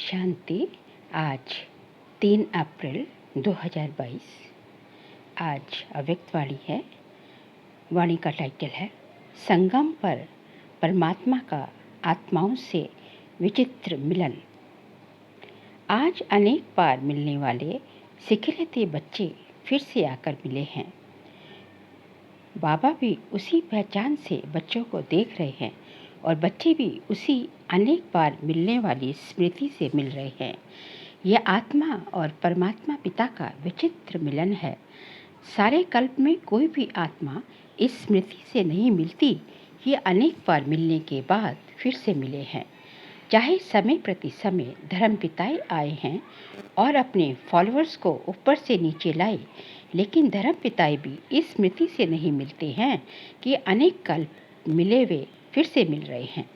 शांति। आज 3 अप्रैल 2022। आज अव्यक्त वाणी है। वाणी का टाइटल है संगम पर परमात्मा का आत्माओं से विचित्र मिलन। आज अनेक बार मिलने वाले सिखिलते बच्चे फिर से आकर मिले हैं। बाबा भी उसी पहचान से बच्चों को देख रहे हैं और बच्चे भी उसी अनेक बार मिलने वाली स्मृति से मिल रहे हैं। यह आत्मा और परमात्मा पिता का विचित्र मिलन है। सारे कल्प में कोई भी आत्मा इस स्मृति से नहीं मिलती। ये अनेक बार मिलने के बाद फिर से मिले हैं। चाहे समय प्रति समय धर्म पिताएं आए हैं और अपने फॉलोअर्स को ऊपर से नीचे लाए, लेकिन धर्म पिताएं भी इस स्मृति से नहीं मिलते हैं कि अनेक कल्प मिले वे फिर से मिल रहे हैं।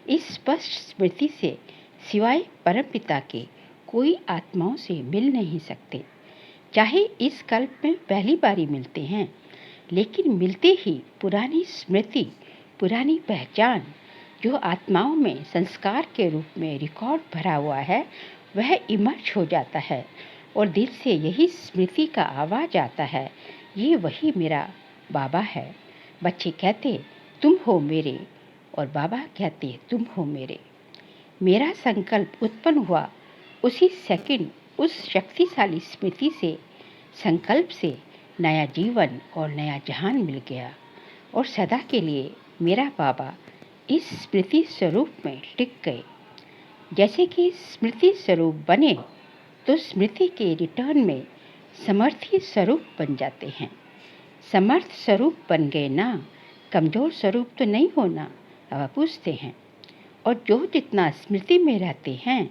इस स्पष्ट स्मृति से सिवाय परम पिता के कोई आत्माओं से मिल नहीं सकते। चाहे इस कल्प में पहली बारी मिलते हैं, लेकिन मिलते ही पुरानी स्मृति, पुरानी पहचान जो आत्माओं में संस्कार के रूप में रिकॉर्ड भरा हुआ है, वह इमर्ज हो जाता है और दिल से यही स्मृति का आवाज आता है, ये वही मेरा बाबा है। बच्चे कहते तुम हो मेरे और बाबा कहते तुम हो मेरे। मेरा संकल्प उत्पन्न हुआ उसी सेकंड उस शक्तिशाली स्मृति से, संकल्प से नया जीवन और नया जहान मिल गया और सदा के लिए मेरा बाबा इस स्मृति स्वरूप में टिक गए। जैसे कि स्मृति स्वरूप बने तो स्मृति के रिटर्न में समर्थी स्वरूप बन जाते हैं। समर्थ स्वरूप बन गए ना, कमजोर स्वरूप तो नहीं होना, अब पूछते हैं। और जो जितना स्मृति में रहते हैं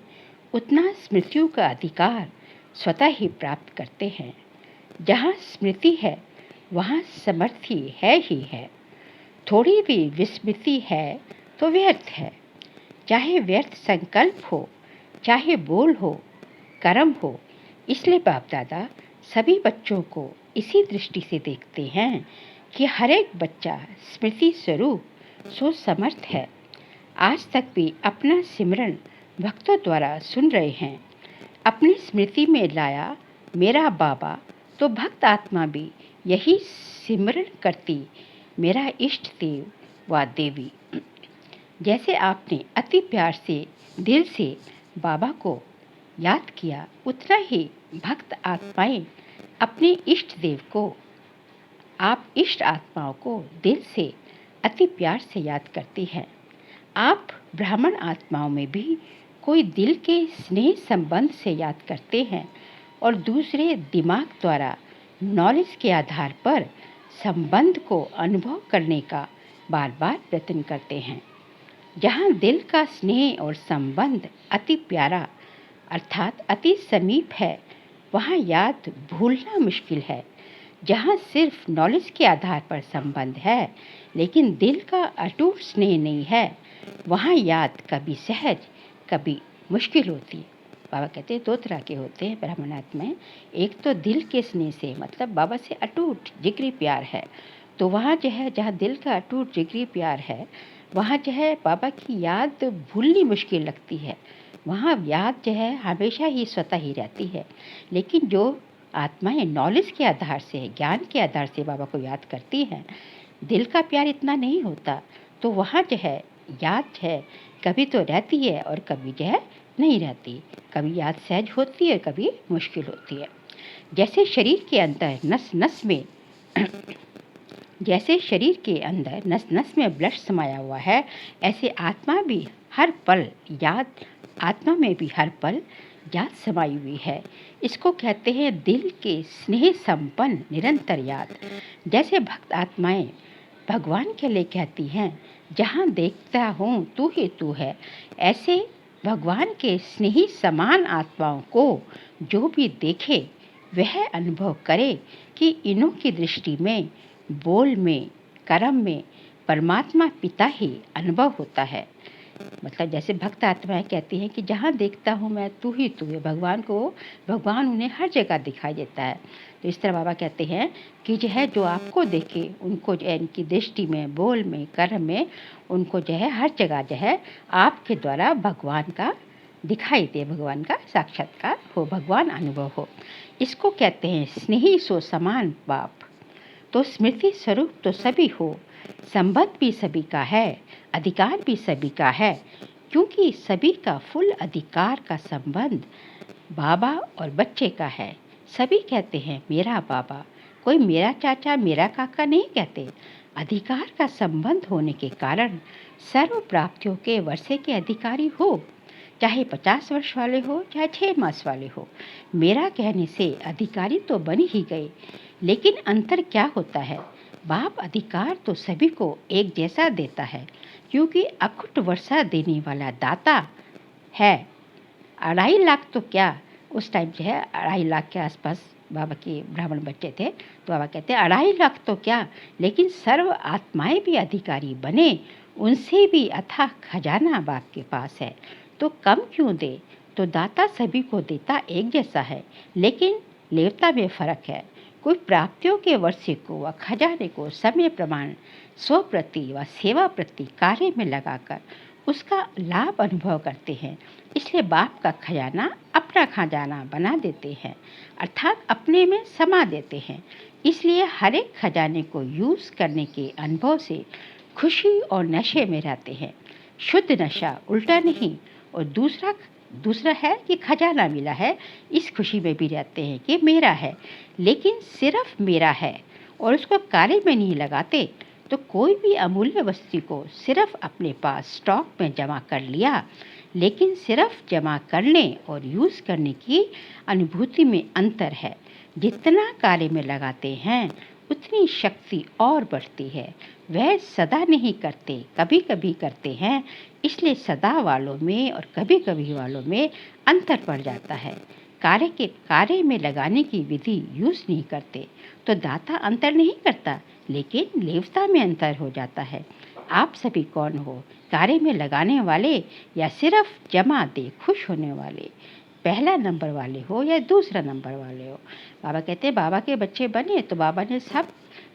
उतना स्मृतियों का अधिकार स्वतः ही प्राप्त करते हैं। जहाँ स्मृति है वहाँ समर्थी है ही है। थोड़ी भी विस्मृति है तो व्यर्थ है। चाहे व्यर्थ संकल्प हो, चाहे बोल हो, कर्म हो। इसलिए बाप दादा सभी बच्चों को इसी दृष्टि से देखते हैं कि हर एक बच्चा स्मृति स्वरूप सो समर्थ है। आज तक भी अपना सिमरन भक्तों द्वारा सुन रहे हैं। अपनी स्मृति में लाया मेरा बाबा, तो भक्त आत्मा भी यही सिमरन करती, मेरा इष्ट देव व देवी। जैसे आपने अति प्यार से दिल से बाबा को याद किया, उतना ही भक्त आत्माएं अपने इष्ट देव को, आप इष्ट आत्माओं को दिल से अति प्यार से याद करती हैं। आप ब्राह्मण आत्माओं में भी कोई दिल के स्नेह संबंध से याद करते हैं और दूसरे दिमाग द्वारा नॉलेज के आधार पर संबंध को अनुभव करने का बार बार प्रयत्न करते हैं। जहाँ दिल का स्नेह और संबंध अति प्यारा अर्थात अति समीप है, वहाँ याद भूलना मुश्किल है। जहाँ सिर्फ नॉलेज के आधार पर संबंध है लेकिन दिल का अटूट स्नेह नहीं है, वहाँ याद कभी सहज कभी मुश्किल होती है। बाबा कहते हैं 2 तरह के होते हैं ब्राह्मण आत्माएं। एक तो दिल के स्नेह से, मतलब बाबा से अटूट जिगरी प्यार है, तो वहाँ जो है जहाँ दिल का अटूट जिगरी प्यार है, वहाँ जो है बाबा की याद भूलनी मुश्किल लगती है। वहाँ याद जो है हमेशा ही स्वतः ही रहती है। लेकिन जो आत्माएं नॉलेज के आधार से, ज्ञान के आधार से बाबा को याद करती हैं, दिल का प्यार इतना नहीं होता, तो वहाँ जो है याद है कभी तो रहती है और कभी जो है नहीं रहती। कभी याद सहज होती है, कभी मुश्किल होती है। जैसे शरीर के अंदर नस नस में जैसे शरीर के अंदर नस नस में ब्लड समाया हुआ है, ऐसे आत्मा भी हर पल याद, आत्मा में भी हर पल याद समाई हुई है। इसको कहते हैं दिल के स्नेह संपन्न निरंतर याद। जैसे भक्त आत्माएं भगवान के लिए कहती हैं, जहाँ देखता हूँ तू ही तू है, ऐसे भगवान के स्नेही समान आत्माओं को जो भी देखे वह अनुभव करे कि इन्हों की दृष्टि में, बोल में, कर्म में परमात्मा पिता ही अनुभव होता है। मतलब जैसे भक्त आत्माएं कहती हैं कि जहाँ देखता हूँ मैं तू ही तू है, भगवान उन्हें हर जगह दिखाई देता है। तो इस तरह बाबा कहते हैं कि जो है जो आपको देखे उनको जो है इनकी दृष्टि में, बोल में, कर्म में, उनको जो है हर जगह जो है आपके द्वारा भगवान का दिखाई दे, भगवान का साक्षात्कार हो, भगवान अनुभव हो। इसको कहते हैं स्नेही सो समान बाप। तो स्मृति स्वरूप तो सभी हो, संबंध भी सभी का है, अधिकार भी सभी का है, क्योंकि सभी का फुल अधिकार का संबंध बाबा और बच्चे का है। सभी कहते हैं मेरा बाबा, कोई मेरा चाचा मेरा काका नहीं कहते। अधिकार का संबंध होने के कारण सर्व प्राप्तियों के वर्षे के अधिकारी हो, चाहे 50 वर्ष वाले हो चाहे 6 मास वाले हो। मेरा कहने से अधिकारी तो बन ही गए, लेकिन अंतर क्या होता है? बाप अधिकार तो सभी को एक जैसा देता है, क्योंकि अखुट वर्षा देने वाला दाता है। 2.5 लाख तो क्या, उस टाइम जो है 2.5 लाख के आसपास बाबा के ब्राह्मण बच्चे थे, तो बाबा कहते हैं 2.5 लाख तो क्या, लेकिन सर्व आत्माएं भी अधिकारी बने, उनसे भी अथाह खजाना बाप के पास है, तो कम क्यों दे? तो दाता सभी को देता एक जैसा है, लेकिन लेवता में फर्क है। कोई प्राप्तियों के वर्षे को व खजाने को समय प्रमाण स्वप्रति व सेवा प्रति कार्य में लगाकर उसका लाभ अनुभव करते हैं, इसलिए बाप का खजाना अपना खजाना बना देते हैं, अर्थात अपने में समा देते हैं। इसलिए हर एक खजाने को यूज़ करने के अनुभव से खुशी और नशे में रहते हैं। शुद्ध नशा उल्टा नहीं, और दूसरा है कि खजाना मिला है, इस खुशी में भी रहते हैं कि मेरा है, लेकिन सिर्फ मेरा है और उसको कार्य में नहीं लगाते। तो कोई भी अमूल्य वस्तु को सिर्फ अपने पास स्टॉक में जमा कर लिया, लेकिन सिर्फ जमा करने और यूज़ करने की अनुभूति में अंतर है। जितना कार्य में लगाते हैं उतनी शक्ति और बढ़ती है। वह सदा नहीं करते, कभी कभी करते हैं, इसलिए सदा वालों में और कभी कभी वालों में अंतर पड़ जाता है। कार्य में लगाने की विधि यूज़ नहीं करते तो दाता अंतर नहीं करता, लेकिन लेवता में अंतर हो जाता है। आप सभी कौन हो, कार्य में लगाने वाले या सिर्फ जमा दे खुश होने वाले? पहला नंबर वाले हो या दूसरा नंबर वाले हो? बाबा कहते हैं बाबा के बच्चे बने तो बाबा ने सब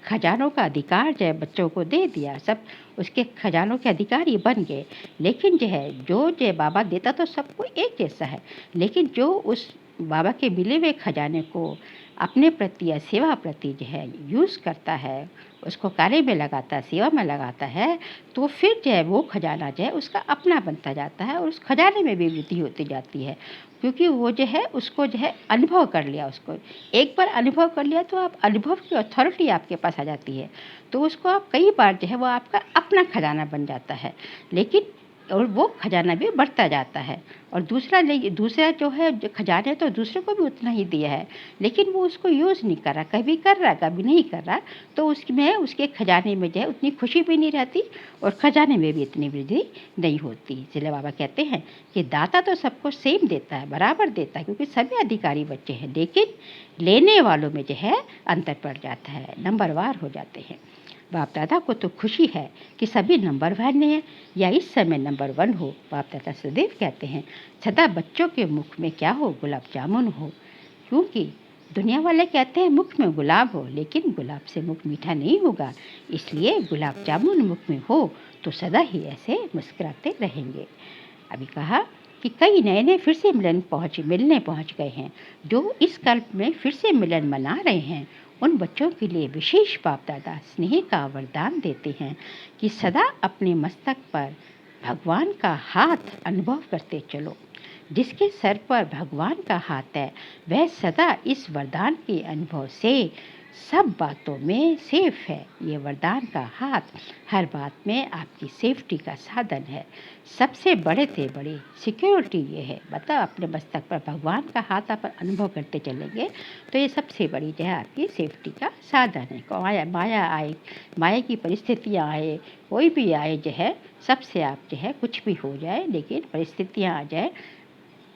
खजानों का अधिकार जो है बच्चों को दे दिया, सब उसके खजानों के अधिकारी बन गए। लेकिन जो बाबा देता तो सबको एक जैसा है, लेकिन जो उस बाबा के मिले हुए खजाने को अपने प्रति या सेवा प्रति जो है यूज़ करता है, उसको कार्य में लगाता है, सेवा में लगाता है, तो फिर जो है वो खजाना जो है उसका अपना बनता जाता है और उस खजाने में भी वृद्धि होती जाती है, क्योंकि वो जो है उसको जो है अनुभव कर लिया। उसको एक बार अनुभव कर लिया तो आप अनुभव की अथॉरिटी आपके पास आ जाती है, तो उसको आप कई बार जो है वो आपका अपना खजाना बन जाता है, लेकिन और वो खजाना भी बढ़ता जाता है। और दूसरा जो है जो खजाने तो दूसरे को भी उतना ही दिया है, लेकिन वो उसको यूज़ नहीं कर रहा, कभी कर रहा कभी नहीं कर रहा, तो उसमें उसके खजाने में जो है उतनी खुशी भी नहीं रहती और खजाने में भी इतनी वृद्धि नहीं होती। इसलिए बाबा कहते हैं कि दाता तो सबको सेम देता है, बराबर देता है, क्योंकि सभी अधिकारी बच्चे हैं, लेकिन लेने वालों में जो है अंतर पड़ जाता है, नंबरवार हो जाते हैं। बाप दादा को तो खुशी है कि सभी नंबर वन हैं या इस समय नंबर 1 हो। बाप दादा सदैव कहते हैं सदा बच्चों के मुख में क्या हो, गुलाब जामुन हो, क्योंकि दुनिया वाले कहते हैं मुख में गुलाब हो, लेकिन गुलाब से मुख मीठा नहीं होगा, इसलिए गुलाब जामुन मुख में हो तो सदा ही ऐसे मुस्कुराते रहेंगे। अभी कहा कि कई नए फिर से मिलने पहुंच गए हैं, जो इस कल्प में फिर से मिलन मना रहे हैं। उन बच्चों के लिए विशेष बाप दादा स्नेह का वरदान देते हैं कि सदा अपने मस्तक पर भगवान का हाथ अनुभव करते चलो। जिसके सर पर भगवान का हाथ है वह सदा इस वरदान के अनुभव से सब बातों में सेफ है। ये वरदान का हाथ हर बात में आपकी सेफ्टी का साधन है। सबसे बड़े सिक्योरिटी ये है, बता अपने मस्तक पर भगवान का हाथ आप अनुभव करते चलेंगे तो ये सबसे बड़ी जो है आपकी सेफ्टी का साधन है। माया आए, माया की परिस्थितियाँ आए, कोई भी आए जो है, सबसे आप जो है कुछ भी हो जाए, लेकिन परिस्थितियाँ आ जाए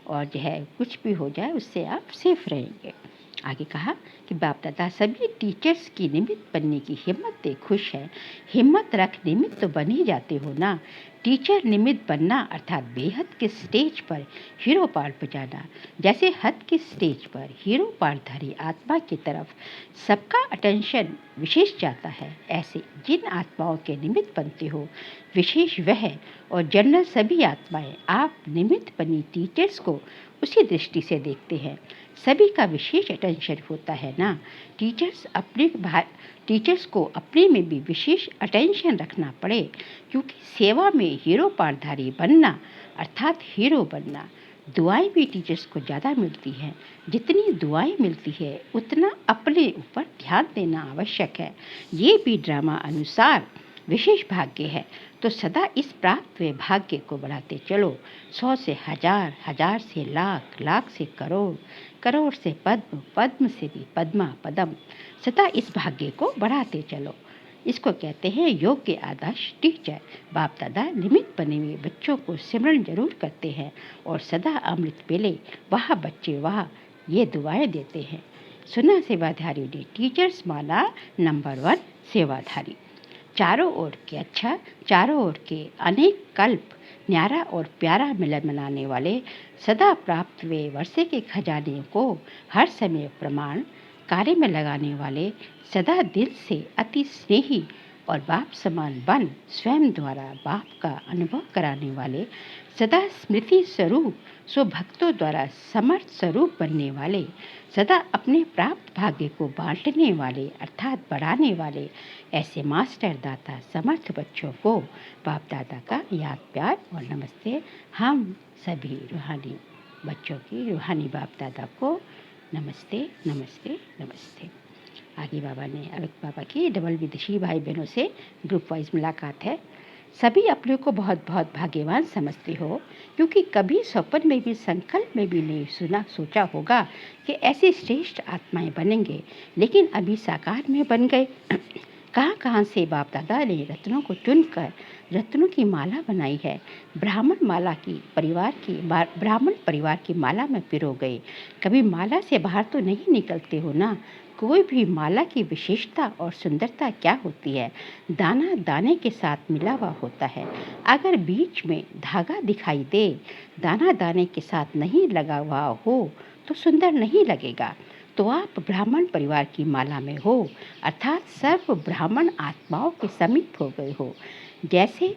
और जो है कुछ भी हो जाए उससे आप सेफ रहेंगे। आगे कहा कि बाप दादा सभी टीचर्स की निमित्त बनने की हिम्मत दे खुश है। हिम्मत रख निमित्त तो बन ही जाते हो ना, टीचर निमित्त बनना अर्थात बेहद के स्टेज पर हीरो पार्ट बजाना। जैसे हद के स्टेज पर हीरो पार्टधारी आत्मा की तरफ सबका अटेंशन विशेष जाता है, ऐसे जिन आत्माओं के निमित्त बनते हो विशेष वह और जनरल सभी आत्माएं आप निमित्त बनी टीचर्स को उसी दृष्टि से देखते हैं। सभी का विशेष अटेंशन होता है ना। टीचर्स को अपने में भी विशेष अटेंशन रखना पड़े, क्योंकि सेवा में हीरो पार्टधारी बनना अर्थात हीरो बनना। दुआएं भी टीचर्स को ज़्यादा मिलती हैं। जितनी दुआएं मिलती है उतना अपने ऊपर ध्यान देना आवश्यक है। ये भी ड्रामा अनुसार विशेष भाग्य है, तो सदा इस प्राप्त हुए भाग्य को बढ़ाते चलो। 100 से 1000, 1000 से लाख, लाख से करोड़, करोड़ से पद्म, पद्म से भी पद्मा पदम। सदा इस भाग्य को बढ़ाते चलो। इसको कहते हैं योग्य आदर्श टीचर। बाप दादा निमित्त बने हुए बच्चों को सिमरन जरूर करते हैं और सदा अमृत पेले वह बच्चे वह ये दुआएं देते हैं। सुना सेवाधारी ने टीचर्स माना नंबर 1 सेवाधारी। चारों ओर के अच्छा, चारों ओर के अनेक कल्प न्यारा और प्यारा मिलन मनाने वाले, सदा प्राप्त हुए वर्षे के खजाने को हर समय प्रमाण कार्य में लगाने वाले, सदा दिल से अति स्नेही और बाप समान बन स्वयं द्वारा बाप का अनुभव कराने वाले, सदा स्मृति स्वरूप सो भक्तों द्वारा समर्थ स्वरूप बनने वाले, सदा अपने प्राप्त भाग्य को बांटने वाले अर्थात बढ़ाने वाले, ऐसे मास्टर दाता समर्थ बच्चों को बाप दादा का याद प्यार और नमस्ते। हम सभी रूहानी बच्चों की रूहानी बाप दादा को नमस्ते नमस्ते नमस्ते। आगे बाबा ने अवक्त बाबा की डबल विदेशी भाई बहनों से ग्रुप वाइज मुलाकात है। सभी अपने को बहुत बहुत भाग्यवान समझते हो, क्योंकि कभी स्वप्न में भी संकल्प में भी नहीं सोचा होगा कि ऐसी श्रेष्ठ आत्माएं बनेंगे, लेकिन अभी साकार में बन गए। कहाँ से बाप दादा ने रत्नों को चुनकर रत्नों की माला बनाई है। ब्राह्मण परिवार की माला में पिरो गए। कभी माला से बाहर तो नहीं निकलते हो ना। कोई भी माला की विशेषता और सुंदरता क्या होती है? दाना दाने के साथ मिला हुआ होता है। अगर बीच में धागा दिखाई दे, दाना दाने के साथ नहीं लगा हुआ हो तो सुंदर नहीं लगेगा। तो आप ब्राह्मण परिवार की माला में हो, अर्थात सर्व ब्राह्मण आत्माओं के समीप हो गए हो। जैसे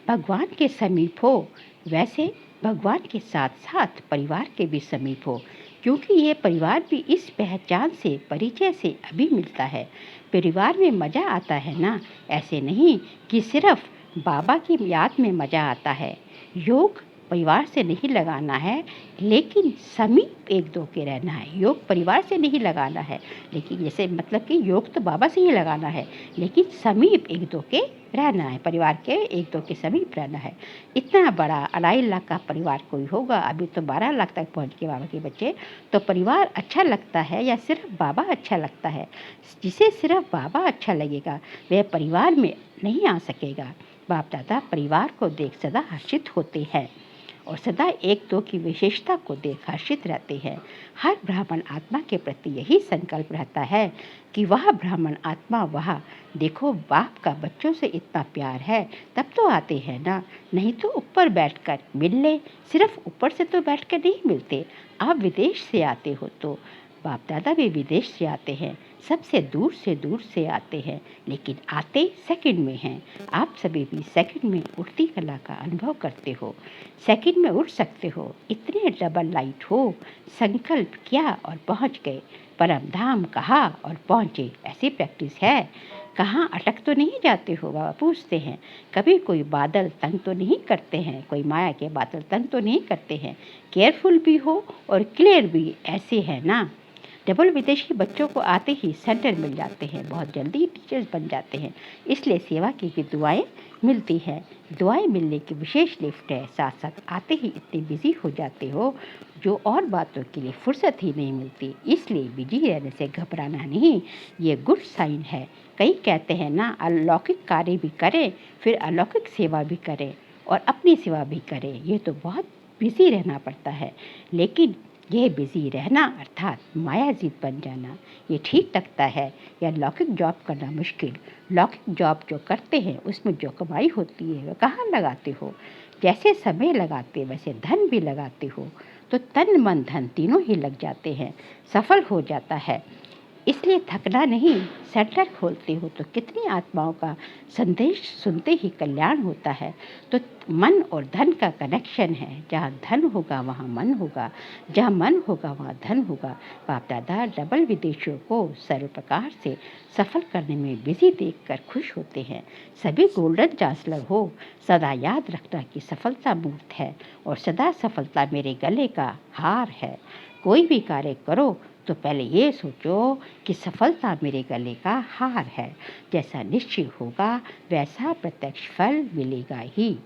भगवान के समीप हो, वैसे भगवान के साथ साथ परिवार के भी समीप हो, क्योंकि ये परिवार भी इस पहचान से परिचय से अभी मिलता है। परिवार में मज़ा आता है ना, ऐसे नहीं कि सिर्फ बाबा की याद में मज़ा आता है। योग परिवार से नहीं लगाना है, लेकिन समीप एक दो के रहना है। योग परिवार से नहीं लगाना है, लेकिन जैसे मतलब कि योग तो बाबा से ही लगाना है, लेकिन समीप एक दो के रहना है, परिवार के एक दो के समीप रहना है। इतना बड़ा 2.5 लाख का परिवार कोई होगा, अभी तो 12 लाख तक पहुंच के बाबा के बच्चे। तो परिवार अच्छा लगता है या सिर्फ बाबा अच्छा लगता है? जिसे सिर्फ बाबा अच्छा लगेगा वह परिवार में नहीं आ सकेगा। बाप दादा परिवार को देख सदा हर्षित होते हैं और सदा एक दो की विशेषता को देख हर्षित रहते हैं। हर ब्राह्मण आत्मा के प्रति यही संकल्प रहता है कि वह ब्राह्मण आत्मा वह देखो बाप का बच्चों से इतना प्यार है, तब तो आते हैं ना, नहीं तो ऊपर बैठकर मिल ले। सिर्फ ऊपर से तो बैठकर नहीं मिलते, आप विदेश से आते हो तो बाप दादा भी विदेश से आते हैं, सबसे दूर से आते हैं, लेकिन आते सेकंड में हैं। आप सभी भी सेकंड में उठती कला का अनुभव करते हो, सेकंड में उठ सकते हो। इतने डबल लाइट हो, संकल्प किया और पहुंच गए, परम धाम कहा और पहुंचे, ऐसी प्रैक्टिस है। कहाँ अटक तो नहीं जाते हो? बाबा पूछते हैं। कभी कोई बादल तंग तो नहीं करते हैं, कोई माया के बादल तंग तो नहीं करते हैं। केयरफुल भी हो और क्लियर भी, ऐसे है ना। डबल विदेशी बच्चों को आते ही सेंटर मिल जाते हैं, बहुत जल्दी टीचर्स बन जाते हैं, इसलिए सेवा की भी दुआएं मिलती हैं। दुआएं मिलने की विशेष लिफ्ट है। साथ साथ आते ही इतने बिजी हो जाते हो जो और बातों के लिए फुर्सत ही नहीं मिलती, इसलिए बिजी रहने से घबराना नहीं, ये गुड साइन है। कई कहते हैं ना, अलौकिक कार्य भी करें फिर अलौकिक सेवा भी करें और अपनी सेवा भी करें, ये तो बहुत बिजी रहना पड़ता है। लेकिन यह बिजी रहना अर्थात मायाजीत बन जाना, ये ठीक लगता है या लौकिक जॉब करना मुश्किल। लौकिक जॉब जो करते हैं उसमें जो कमाई होती है वह कहाँ लगाते हो? जैसे समय लगाते वैसे धन भी लगाते हो, तो तन मन धन तीनों ही लग जाते हैं, सफल हो जाता है। इसलिए थकना नहीं। सेंटर खोलते हो तो कितनी आत्माओं का संदेश सुनते ही कल्याण होता है। तो मन और धन का कनेक्शन है। जहाँ धन होगा वहाँ मन होगा, जहाँ मन होगा वहाँ धन होगा। बाप दादा डबल विदेशियों को सर्व प्रकार से सफल करने में बिजी देखकर खुश होते हैं। सभी गोल्डन चांसलर हो, सदा याद रखना कि सफलता मूर्त है और सदा सफलता मेरे गले का हार है। कोई भी कार्य करो तो पहले ये सोचो कि सफलता मेरे गले का हार है। जैसा निश्चय होगा वैसा प्रत्यक्ष फल मिलेगा ही।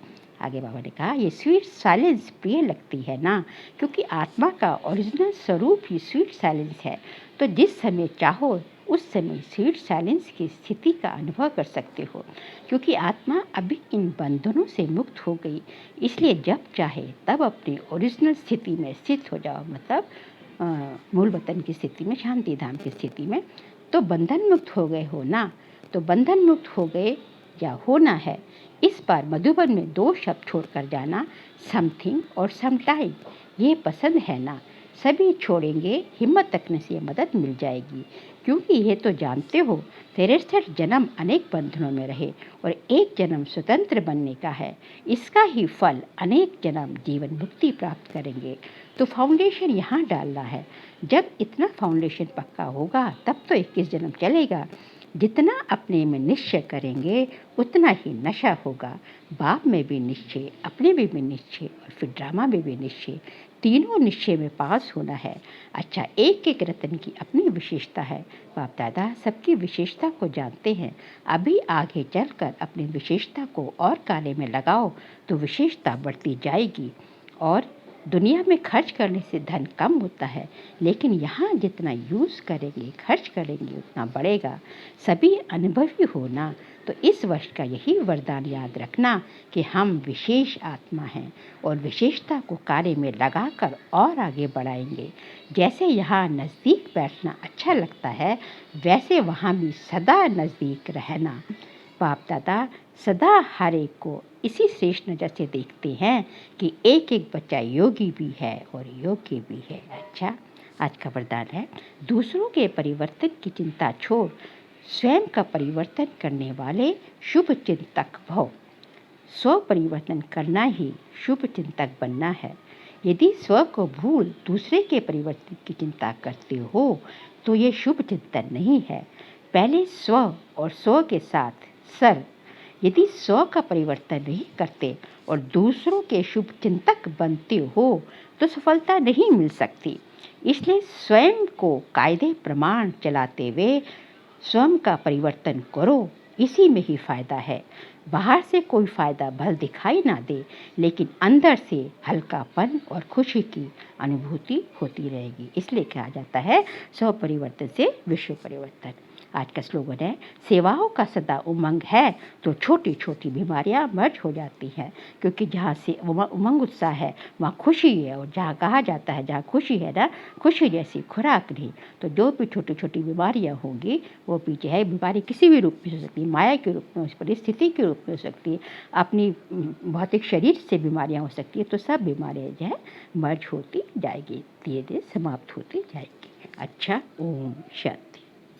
आगे बाबा ने कहा, ये स्वीट साइलेंस प्रिय लगती है ना, क्योंकि आत्मा का ओरिजिनल स्वरूप ही स्वीट साइलेंस है। तो जिस समय चाहो उस समय स्वीट साइलेंस की स्थिति का अनुभव कर सकते हो, क्योंकि आत्मा अभी इन बंधनों से मुक्त हो गई। इसलिए जब चाहे तब अपनी ओरिजिनल स्थिति में स्थित हो जाओ, मतलब मूल वतन की स्थिति में, शांति धाम की स्थिति में। तो बंधन मुक्त हो गए हो ना, तो बंधन मुक्त हो गए या होना है। इस बार मधुबन में 2 शब्द छोड़कर जाना, समथिंग और समटाइम। ये पसंद है ना? सभी छोड़ेंगे, हिम्मत रखने से मदद मिल जाएगी, क्योंकि ये तो जानते हो 63 जन्म अनेक बंधनों में रहे और एक जन्म स्वतंत्र बनने का है। इसका ही फल अनेक जन्म जीवन मुक्ति प्राप्त करेंगे। तो फाउंडेशन यहाँ डालना है। जब इतना फाउंडेशन पक्का होगा तब तो 21 जन्म चलेगा। जितना अपने में निश्चय करेंगे उतना ही नशा होगा। बाप में भी निश्चय, अपने में भी निश्चय और फिर ड्रामा में भी निश्चय, तीनों निश्चय में पास होना है। अच्छा, एक एक रत्न की अपनी विशेषता है। बाप दादा सबकी विशेषता को जानते हैं। अभी आगे चलकर अपनी विशेषता को और कार्य में लगाओ तो विशेषता बढ़ती जाएगी। और दुनिया में खर्च करने से धन कम होता है, लेकिन यहाँ जितना यूज़ करेंगे, खर्च करेंगे उतना बढ़ेगा। सभी अनुभवी होना। तो इस वर्ष का यही वरदान याद रखना कि हम विशेष आत्मा हैं और विशेषता को कार्य में लगाकर और आगे बढ़ाएंगे। जैसे यहाँ नज़दीक बैठना अच्छा लगता है, वैसे वहाँ भी सदा नज़दीक रहना। बाप दादा सदा हर एक को इसी श्रेष्ठ नज़र से देखते हैं कि एक एक बच्चा योगी भी है और योग्य भी है। अच्छा, आज का वरदान है, दूसरों के परिवर्तन की चिंता छोड़, स्वयं का परिवर्तन करने वाले शुभ चिंतक भव। स्व परिवर्तन करना ही शुभ चिंतक बनना है। यदि स्व को भूल दूसरे के परिवर्तन की चिंता करते हो तो ये शुभ चिंतन नहीं है। पहले स्व और स्व के साथ सर्व। यदि स्व का परिवर्तन नहीं करते और दूसरों के शुभ चिंतक बनते हो तो सफलता नहीं मिल सकती। इसलिए स्वयं को कायदे प्रमाण चलाते हुए स्वयं का परिवर्तन करो, इसी में ही फायदा है। बाहर से कोई फायदा भल दिखाई ना दे, लेकिन अंदर से हल्कापन और खुशी की अनुभूति होती रहेगी। इसलिए कहा जाता है स्व परिवर्तन से विश्व परिवर्तन। आज का स्लोगन है, सेवाओं का सदा उमंग है तो छोटी छोटी बीमारियां मर्ज हो जाती हैं, क्योंकि जहाँ से उमंग उत्साह है वहाँ खुशी है। और जहाँ कहा जाता है जहाँ खुशी है ना, खुशी जैसी खुराक नहीं। तो जो भी छोटी छोटी बीमारियां होंगी वो भी जो है, बीमारी किसी भी रूप में हो सकती है, माया के रूप में, परिस्थिति के रूप में हो सकती है, अपनी भौतिक शरीर से बीमारियां हो सकती है। तो सब बीमारियां जो है मर्ज होती जाएगी, धीरे धीरे समाप्त होती जाएगी। अच्छा, ओम शांति।